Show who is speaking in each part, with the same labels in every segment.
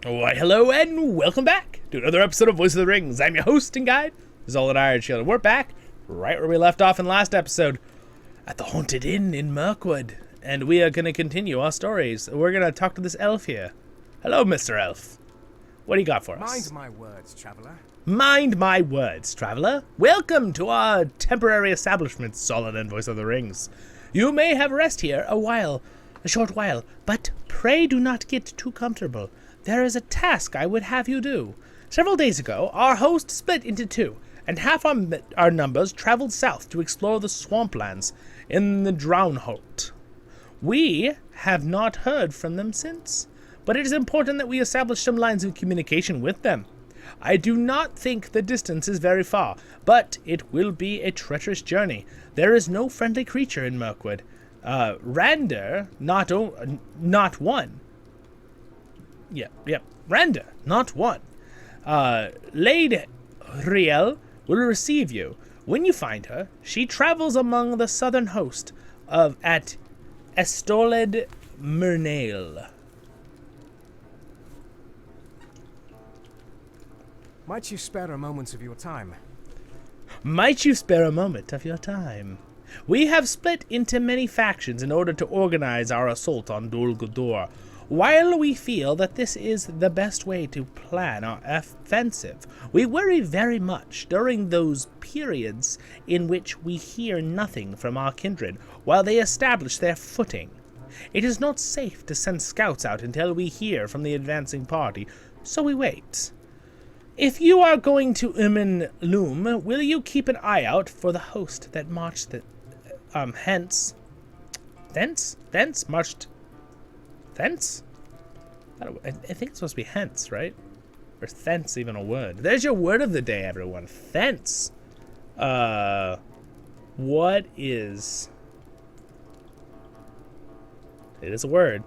Speaker 1: Why, hello and welcome back to another episode of Voice of the Rings. I'm your host and guide, Zollin Ironshield, and we're back right where we left off in last episode at the Haunted Inn in Mirkwood. And we are going to continue our stories. We're going to talk to this elf here. Hello, Mr. Elf. What do you got for us?
Speaker 2: Mind my words, traveler.
Speaker 1: Mind my words, traveler. Welcome to our temporary establishment, Zollin and Voice of the Rings. You may have rest here a short while, but pray do not get too comfortable. There is a task I would have you do. Several days ago, our host split into two, and half our numbers traveled south to explore the swamplands in the Drownholt. We have not heard from them since, but it is important that we establish some lines of communication with them. I do not think the distance is very far, but it will be a treacherous journey. There is no friendly creature in Mirkwood. Rander, not one. Yep. Rander, not one. Lady Riel will receive you. When you find her, she travels among the southern host at Estoled Myrnail.
Speaker 2: Might you spare a moment of your time?
Speaker 1: Might you spare a moment of your time? We have split into many factions in order to organize our assault on Dol Guldur. While we feel that this is the best way to plan our offensive, we worry very much during those periods in which we hear nothing from our kindred while they establish their footing. It is not safe to send scouts out until we hear from the advancing party, so we wait. If you are going to Umin Loom, will you keep an eye out for the host that marched hence? Thence? I think it's supposed to be hence, right? Or thence even a word. There's your word of the day, everyone. Thence. What is... It is a word.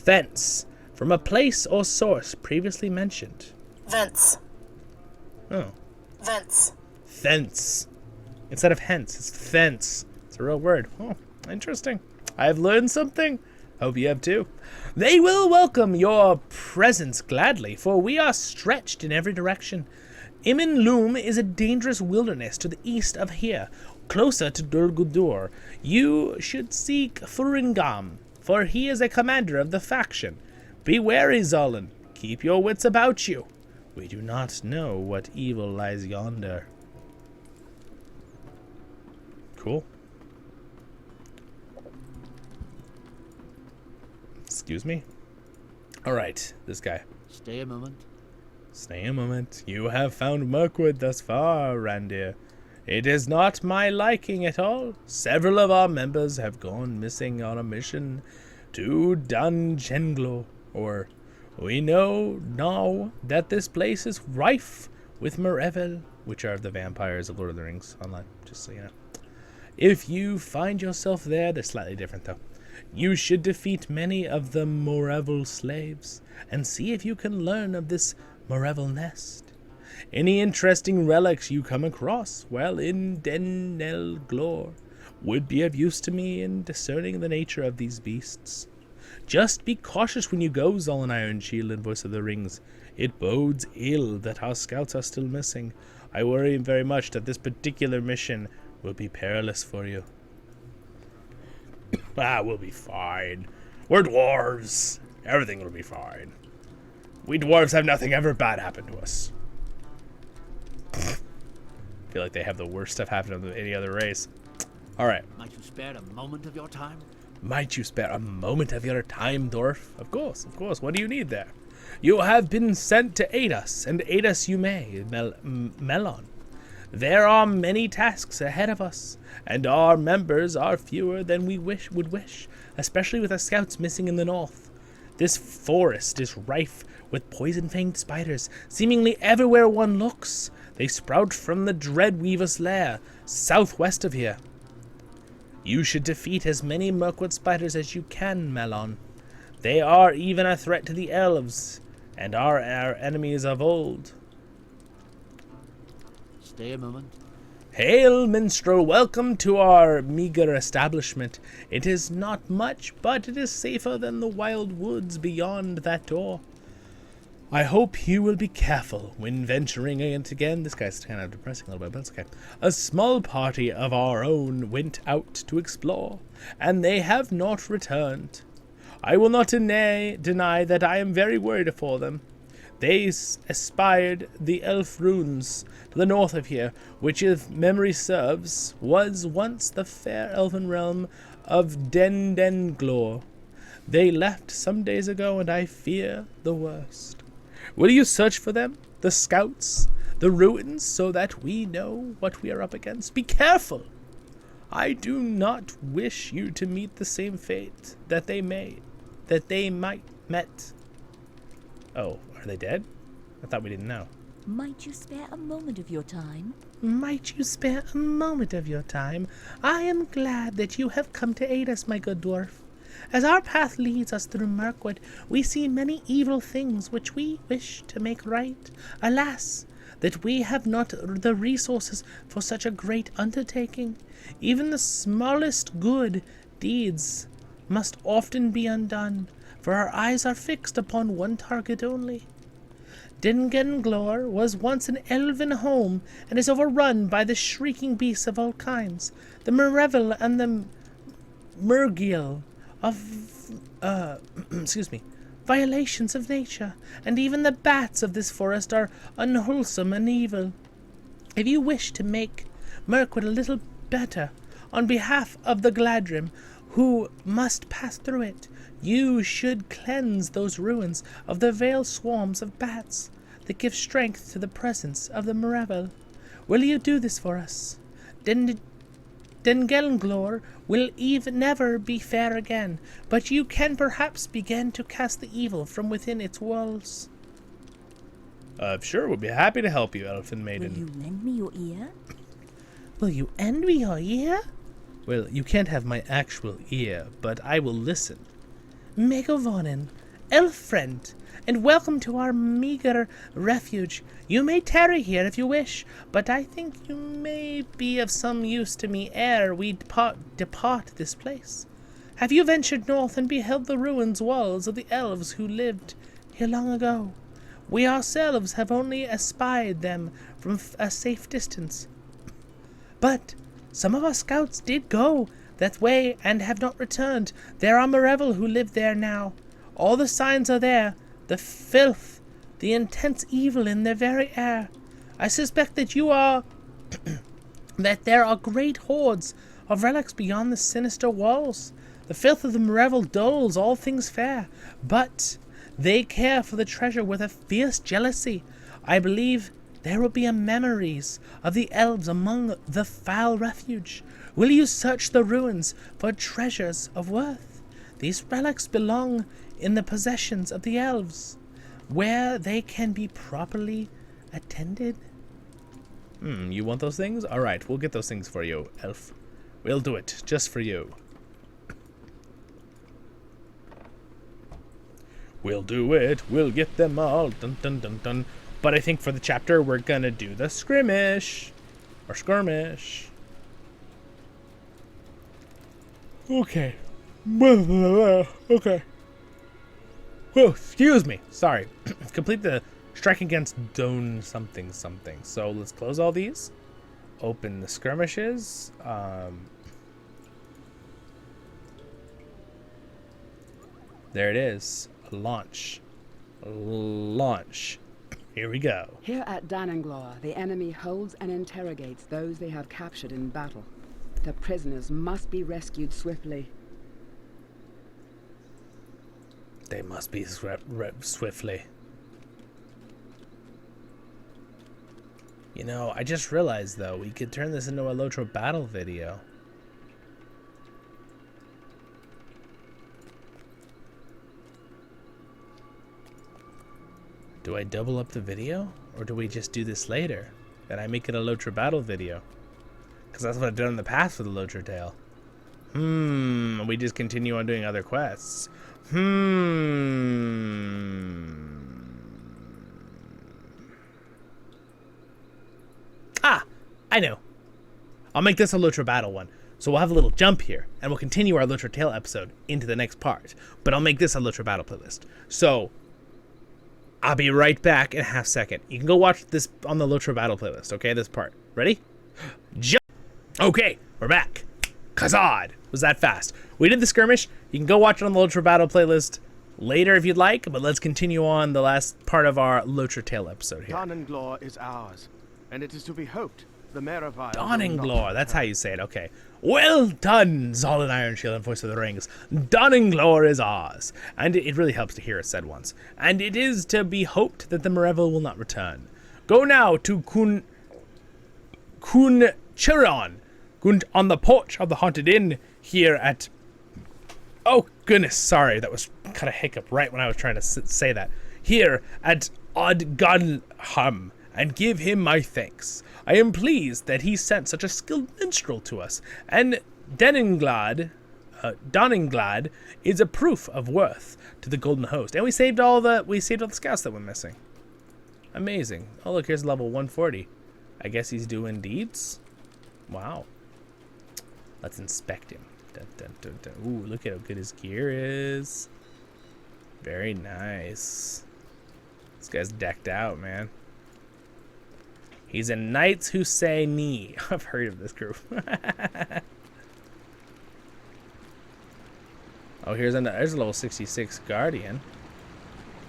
Speaker 1: Thence. From a place or source previously mentioned.
Speaker 3: Thence.
Speaker 1: Oh.
Speaker 3: Thence.
Speaker 1: Thence. Instead of hence, it's thence. It's a real word. Oh, interesting. I've learned something. Hope you have too. They will welcome your presence gladly, for we are stretched in every direction. Imin Loom is a dangerous wilderness to the east of here, closer to Dol Guldur. You should seek Furingam, for he is a commander of the faction. Be wary, Zollin. Keep your wits about you. We do not know what evil lies yonder. Cool. Excuse me? Alright, this guy.
Speaker 4: Stay a moment.
Speaker 1: Stay a moment. You have found Mirkwood thus far, Randir. It is not my liking at all. Several of our members have gone missing on a mission to Dunjenglo, or we know now that this place is rife with Merevel, which are the vampires of Lord of the Rings online, just so you know. If you find yourself there, they're slightly different though. You should defeat many of the Merevel slaves, and see if you can learn of this Merevel nest. Any interesting relics you come across while in Denel Glor would be of use to me in discerning the nature of these beasts. Just be cautious when you go, Zollin Ironshield and Voice of the Rings. It bodes ill that our scouts are still missing. I worry very much that this particular mission will be perilous for you. We'll be fine. We're dwarves. Everything will be fine. We dwarves have nothing ever bad happen to us. I feel like they have the worst stuff happen to any other race. Alright.
Speaker 4: Might you spare a moment of your time?
Speaker 1: Might you spare a moment of your time, dwarf? Of course. What do you need there? You have been sent to aid us, and aid us you may, Melon. There are many tasks ahead of us, and our members are fewer than we would wish, especially with the scouts missing in the north. This forest is rife with poison-fanged spiders, seemingly everywhere one looks. They sprout from the Dreadweaver's lair, southwest of here. You should defeat as many Mirkwood spiders as you can, Melon. They are even a threat to the elves, and are our enemies of old.
Speaker 4: Stay a moment.
Speaker 1: Hail, minstrel, welcome to our meager establishment. It is not much, but it is safer than the wild woods beyond that door. I hope you will be careful when venturing again. This guy's kind of depressing a little bit, but it's okay. A small party of our own went out to explore, and they have not returned. I will not deny that I am very worried for them. They espied the elf ruins to the north of here, which, if memory serves, was once the fair elven realm of Dendenglor. They left some days ago, and I fear the worst. Will you search for them, the scouts, the ruins, so that we know what we are up against? Be careful! I do not wish you to meet the same fate that they might met. Oh, are they dead? I thought we didn't know.
Speaker 3: Might you spare a moment of your time?
Speaker 1: Might you spare a moment of your time? I am glad that you have come to aid us, my good dwarf. As our path leads us through Mirkwood, we see many evil things which we wish to make right. Alas, that we have not the resources for such a great undertaking. Even the smallest good deeds must often be undone, for our eyes are fixed upon one target only. Dendenglor was once an elven home, and is overrun by the shrieking beasts of all kinds. The Merevil and the Murgil of, violations of nature, and even the bats of this forest are unwholesome and evil. If you wish to make Mirkwood a little better, on behalf of the Gladrim, who must pass through it, you should cleanse those ruins of the veiled swarms of bats that give strength to the presence of the Merevil. Will you do this for us? Dendenglor will never be fair again, but you can perhaps begin to cast the evil from within its walls. Sure, we'll be happy to help you, Elfin Maiden.
Speaker 3: Will you lend me your ear?
Speaker 1: Will you lend me your ear? Well, you can't have my actual ear, but I will listen. Megavonin, elf friend, and welcome to our meager refuge. You may tarry here if you wish, but I think you may be of some use to me ere we depart this place. Have you ventured north and beheld the ruins walls of the elves who lived here long ago? We ourselves have only espied them from a safe distance. But some of our scouts did go that way and have not returned. There are Merevil who live there now. All the signs are there. The filth, the intense evil in their very air. I suspect that that there are great hordes of relics beyond the sinister walls. The filth of the Merevil dulls all things fair, but they care for the treasure with a fierce jealousy. I believe there will be memories of the elves among the foul refuge. Will you search the ruins for treasures of worth? These relics belong in the possessions of the elves, where they can be properly attended. You want those things? Alright, we'll get those things for you, elf. We'll do it, just for you. We'll do it, we'll get them all, dun dun dun dun. But I think for the chapter, we're gonna do the skirmish. Or skirmish. Okay. Okay. Whoa, excuse me. Sorry. Complete the strike against Doan something something. So let's close all these. Open the skirmishes. There it is. Launch. Launch. Here we go.
Speaker 5: Here at Dendenglor, the enemy holds and interrogates those they have captured in battle. The prisoners must be rescued swiftly.
Speaker 1: They must be swiftly. You know, I just realized, though, we could turn this into a LOTRO battle video. Do I double up the video? Or do we just do this later? And I make it a LOTRO battle video? Because that's what I've done in the past with the LOTRO tale. We just continue on doing other quests. Ah! I know. I'll make this a LOTRO battle one. So we'll have a little jump here, and we'll continue our LOTRO tale episode into the next part. But I'll make this a LOTRO battle playlist. So I'll be right back in a half second. You can go watch this on the LOTRO battle playlist, okay? This part. Ready? Jump! Okay, we're back. Kazad! Was that fast? We did the skirmish. You can go watch it on the LOTRO battle playlist later if you'd like, but let's continue on the last part of our LOTRO Tale episode here.
Speaker 6: Donninglor is ours, and it is to be hoped the Merivile.
Speaker 1: Donninglor, that's how you say it, okay. Well done, Zollin, Ironshield, and Voice of the Rings. Donninglor is ours, and it really helps to hear it said once. And it is to be hoped that the Merivale will not return. Go now to Kunchiron, on the porch of the Haunted Inn here at... Oh, goodness, sorry, that was kind of hiccup right when I was trying to say that. Here at Odgalham, and give him my thanks. I am pleased that he sent such a skilled minstrel to us, and Donninglad is a proof of worth to the Golden Host. And we saved all the scouts that went missing. Amazing. Oh look, here's level 140. I guess he's doing deeds. Wow. Let's inspect him. Dun, dun, dun, dun. Ooh, look at how good his gear is. Very nice. This guy's decked out, man. He's a Knights Who Say Knee. I've heard of this group. Oh, there's a level 66 Guardian.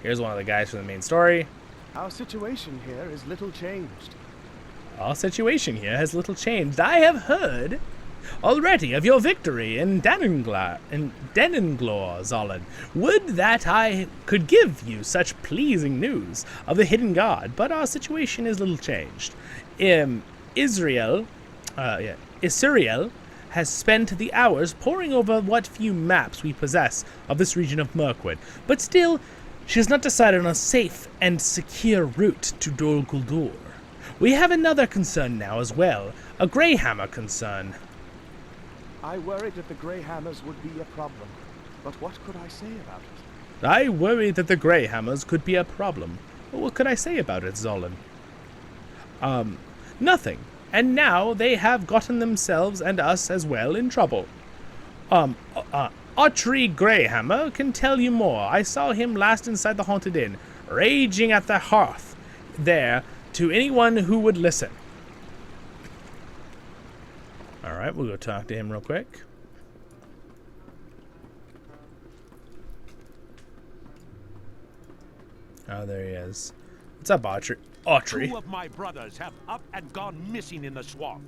Speaker 1: Here's one of the guys from the main story.
Speaker 6: Our situation here is little changed.
Speaker 1: Our situation here has little changed. I have heard already of your victory in Donninglor, Zollin. Would that I could give you such pleasing news of the hidden god, but our situation is little changed. Israel has spent the hours poring over what few maps we possess of this region of Mirkwood, but still, she has not decided on a safe and secure route to Dol Guldur. We have another concern now as well, a Greyhammer concern.
Speaker 6: I worried that the Greyhammers would be a problem, but what could I say about it?
Speaker 1: I worried that the Greyhammers could be a problem. Well, what could I say about it, Zollin? Nothing. And now they have gotten themselves and us as well in trouble. Autry Greyhammer can tell you more. I saw him last inside the Haunted Inn, raging at the hearth there to anyone who would listen. Alright, we'll go talk to him real quick. Oh, there he is. What's up, Autry?
Speaker 7: Two of my brothers have up and gone missing in the swamp.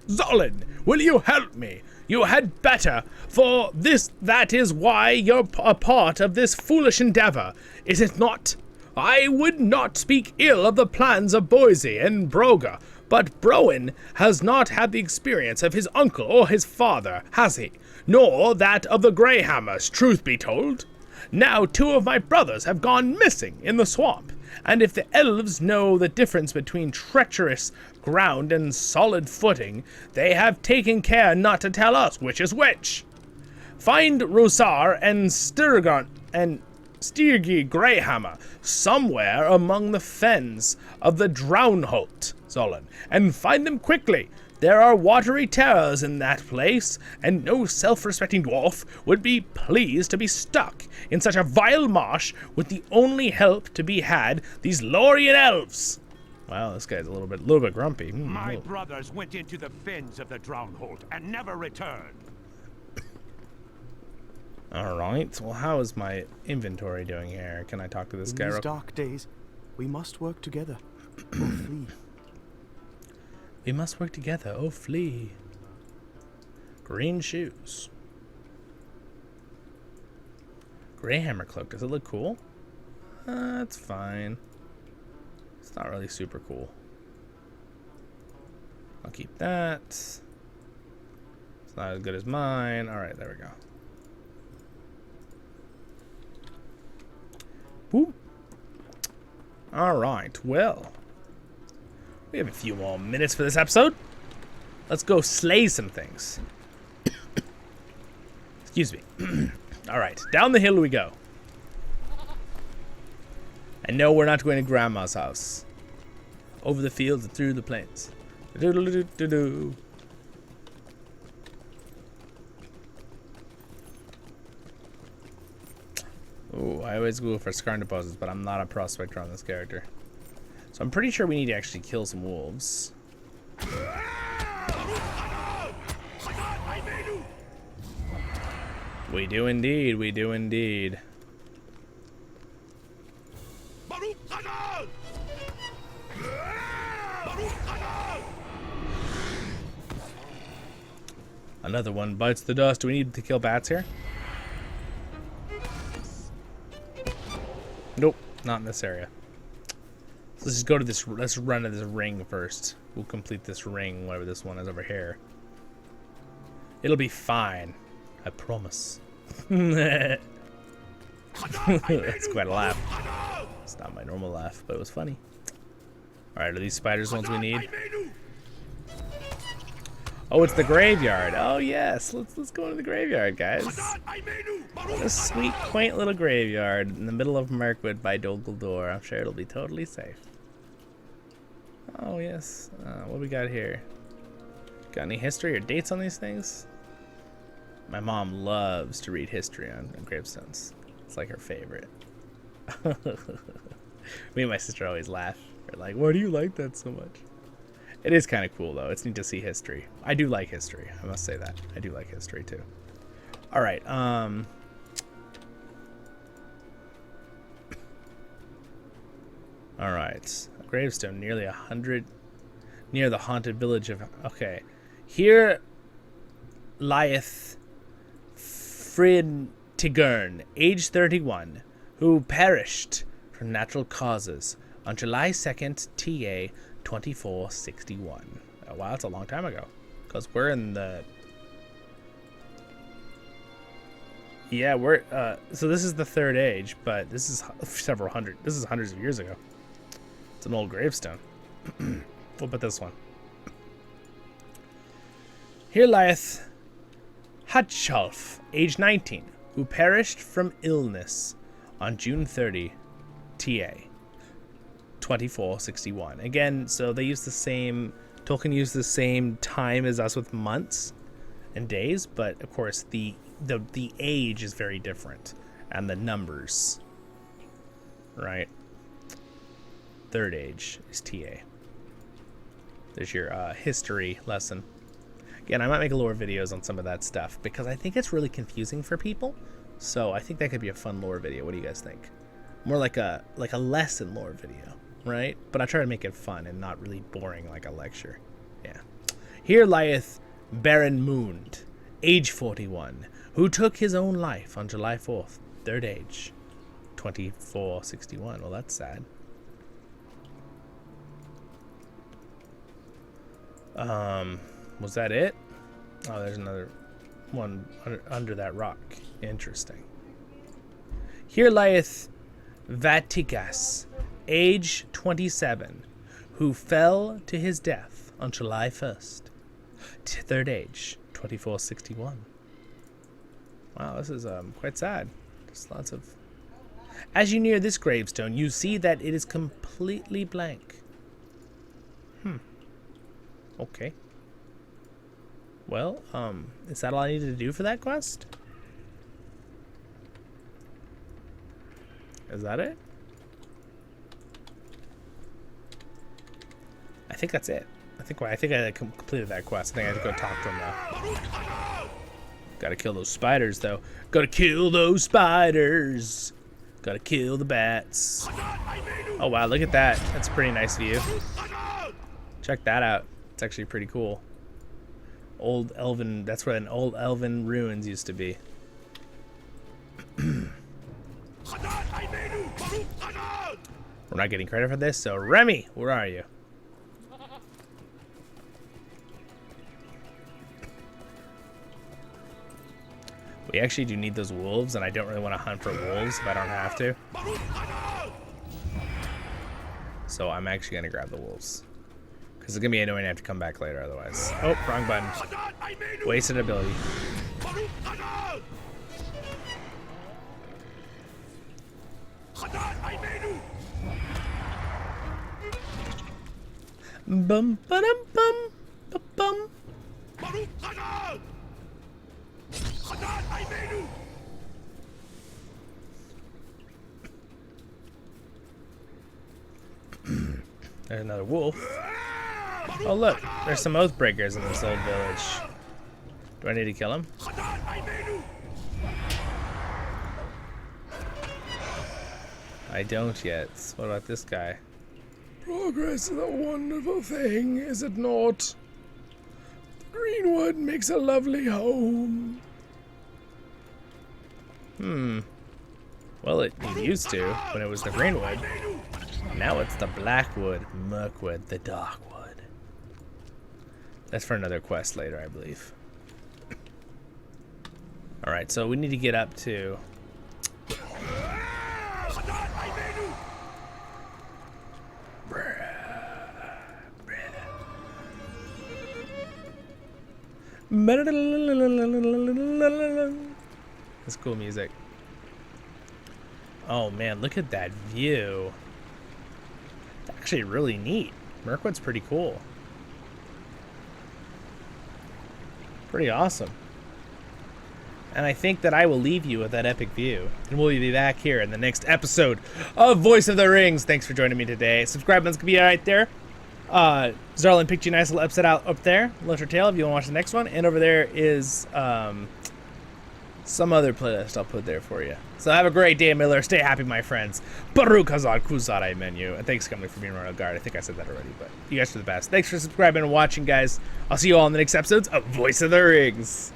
Speaker 1: Zollin, will you help me? You had better, for that is why you're a part of this foolish endeavor, is it not? I would not speak ill of the plans of Boise and Broga, but Browen has not had the experience of his uncle or his father, has he? Nor that of the Greyhammers, truth be told. Now 2 of my brothers have gone missing in the swamp, and if the elves know the difference between treacherous ground and solid footing, they have taken care not to tell us which is which. Find Rosar and Stirgi Greyhammer somewhere among the fens of the Drownholt, Zollin, and find them quickly. There are watery terrors in that place, and no self-respecting dwarf would be pleased to be stuck in such a vile marsh with the only help to be had these Lorien elves. Wow, this guy's a little bit grumpy.
Speaker 7: My brothers went into the fens of the Drownholt and never returned.
Speaker 1: Alright, well how is my inventory doing here? Can I talk to this guy?
Speaker 6: In these dark days, we must work together, or flee.
Speaker 1: We must work together, or flee. Green shoes. Greyhammer cloak, does it look cool? It's fine. It's not really super cool. I'll keep that. It's not as good as mine. Alright, there we go. Boop. Alright, well. We have a few more minutes for this episode. Let's go slay some things. Excuse me. Alright, down the hill we go. And no, we're not going to Grandma's house. Over the fields and through the plains. Do-do-do-do-do. Ooh, I always go for scar deposits, but I'm not a prospector on this character. So I'm pretty sure we need to actually kill some wolves. We do indeed, we do indeed. Another one bites the dust. Do we need to kill bats here? Nope, not in this area. So let's just go to this. Let's run to this ring first. We'll complete this ring, whatever this one is over here. It'll be fine. I promise. That's quite a laugh. It's not my normal laugh, but it was funny. Alright, are these spiders the ones we need? Oh, it's the graveyard. Oh yes, let's go into the graveyard, guys. What a sweet, quaint little graveyard in the middle of Mirkwood by Dolgledor. I'm sure it'll be totally safe. Oh yes. What we got here? Got any history or dates on these things? My mom loves to read history on gravestones. It's like her favorite. Me and my sister always laugh. We're like, why do you like that so much? It is kind of cool, though. It's neat to see history. I do like history. I must say that. I do like history, too. All right. All right. A gravestone nearly 100... near the haunted village of... Okay. Here lieth Frintigern, age 31, who perished from natural causes on July 2nd, TA 2461. Oh, wow, that's a long time ago. Because we're in the... Yeah, we're... so this is the Third Age, but this is several hundred... This is hundreds of years ago. It's an old gravestone. What about this one? Here lieth Hatchalf, age 19, who perished from illness on June 30, TA 2461. Again, so they use the same... Tolkien used the same time as us with months and days, but of course the age is very different and the numbers, right? Third Age is TA. There's your history lesson. Again, I might make lore videos on some of that stuff because I think it's really confusing for people. So I think that could be a fun lore video. What do you guys think? More like a lesson lore video, right? But I try to make it fun and not really boring like a lecture. Yeah. Here lieth Baron Moond, age 41, who took his own life on July 4th, Third Age, 2461. Well, that's sad. Was that it? Oh, there's another one under that rock. Interesting. Here lieth Vatigas, age 27, who fell to his death on July 1st, Third Age, 2461. Wow, this is quite sad. Just lots of... As you near this gravestone, you see that it is completely blank. Okay. Well, is that all I needed to do for that quest? Is that it? I think that's it. I think I completed that quest. I think I have to go talk to him now. Gotta kill those spiders, though. Gotta kill those spiders. Gotta kill the bats. Oh, wow, look at that. That's a pretty nice view. Check that out. It's actually pretty cool. Old elven, that's where an old elven ruins used to be. We're not getting credit for this, so Remy, where are you? We actually do need those wolves, and I don't really want to hunt for wolves if I don't have to. So I'm actually going to grab the wolves. Because it's going to be annoying to have to come back later otherwise. Oh, wrong button. Wasted ability. Bum ba-dum bum ba-bum. There's another wolf. Oh look, there's some Oathbreakers in this old village. Do I need to kill him? I don't yet. What about this guy? Progress is a wonderful thing, is it not? The greenwood makes a lovely home. Well, it used to, when it was the greenwood. Now it's the blackwood, mirkwood, the darkwood. That's for another quest later, I believe. Alright, so we need to get up to... That's cool music. Oh man, look at that view. It's actually really neat. Mirkwood's pretty cool. Pretty awesome. And I think that I will leave you with that epic view. And we'll be back here in the next episode of Voice of the Rings. Thanks for joining me today. Subscribe buttons can be right there. Zollin picked you a nice little upset out up there. LOTRO tail if you want to watch the next one. And over there is some other playlist I'll put there for you. So have a great day, Miller. Stay happy, my friends. Baruch Hazad Kuzadai menu. And thanks, Skumley, for being Royal Guard. I think I said that already, but you guys are the best. Thanks for subscribing and watching, guys. I'll see you all in the next episodes of Voice of the Rings.